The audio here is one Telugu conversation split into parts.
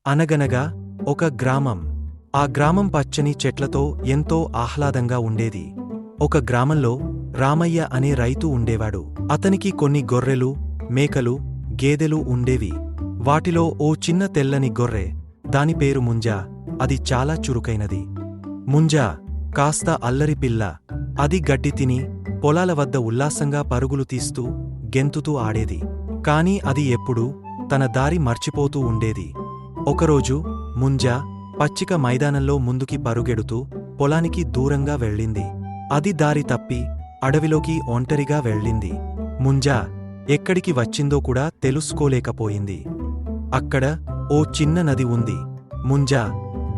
అనగనగా ఒక గ్రామం. ఆ గ్రామం పచ్చని చెట్లతో ఎంతో ఆహ్లాదంగా ఉండేది. ఒక గ్రామంలో రామయ్య అనే రైతు ఉండేవాడు. అతనికి కొన్ని గొర్రెలు, మేకలు, గేదెలు ఉండేవి. వాటిలో ఓ చిన్న తెల్లని గొర్రె, దాని పేరు ముంజా. అది చాలా చురుకైనది. ముంజా కాస్త అల్లరి పిల్ల. అది గడ్డి తిని పొలాల వద్ద ఉల్లాసంగా పరుగులు తీస్తూ గెంతుతూ ఆడేది. కాని అది ఎప్పుడూ తన దారి మర్చిపోతూ ఉండేది. ఒకరోజు ముంజా పచ్చిక మైదానంలో ముందుకి పరుగెడుతూ పొలానికి దూరంగా వెళ్ళింది. అది దారి తప్పి అడవిలోకి ఒంటరిగా వెళ్ళింది. ముంజా ఎక్కడికి వచ్చిందో కూడా తెలుసుకోలేకపోయింది. అక్కడ ఓ చిన్న నది ఉంది. ముంజా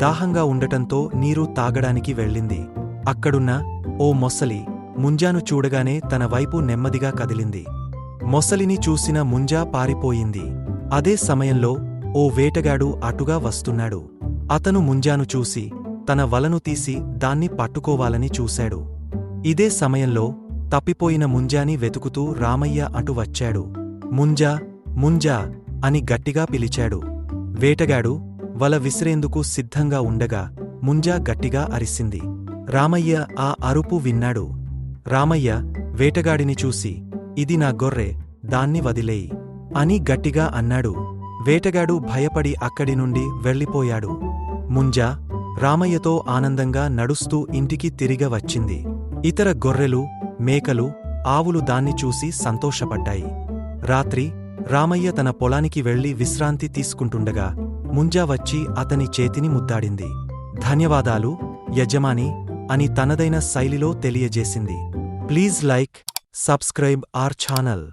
దాహంగా ఉండటంతో నీరు తాగడానికి వెళ్ళింది. అక్కడున్న ఓ మొసలి ముంజాను చూడగానే తన వైపు నెమ్మదిగా కదిలింది. మొసలిని చూసిన ముంజా పారిపోయింది. అదే సమయంలో ఓ వేటగాడు అటుగా వస్తున్నాడు. అతను ముంజాను చూసి తన వలను తీసి దాన్ని పట్టుకోవాలని చూశాడు. ఇదే సమయంలో తప్పిపోయిన ముంజాని వెతుకుతూ రామయ్య అటు వచ్చాడు. ముంజా, ముంజా అని గట్టిగా పిలిచాడు. వేటగాడు వల విసిరేందుకు సిద్ధంగా ఉండగా ముంజా గట్టిగా అరిసింది. రామయ్య ఆ అరుపు విన్నాడు. రామయ్య వేటగాడిని చూసి, ఇది నా గొర్రె, దాన్ని వదిలేయి అని గట్టిగా అన్నాడు. వేటగాడు భయపడి అక్కడి నుండి వెళ్ళిపోయాడు. ముంజా రామయ్యతో ఆనందంగా నడుస్తూ ఇంటికి తిరిగి వచ్చింది. ఇతర గొర్రెలు, మేకలు, ఆవులు దాన్ని చూసి సంతోషపడ్డాయి. రాత్రి రామయ్య తన పొలానికి వెళ్లి విశ్రాంతి తీసుకుంటుండగా ముంజా వచ్చి అతని చేతిని ముద్దాడింది. ధన్యవాదాలు యజమాని అని తనదైన శైలిలో తెలియజేసింది. Please like, subscribe our channel.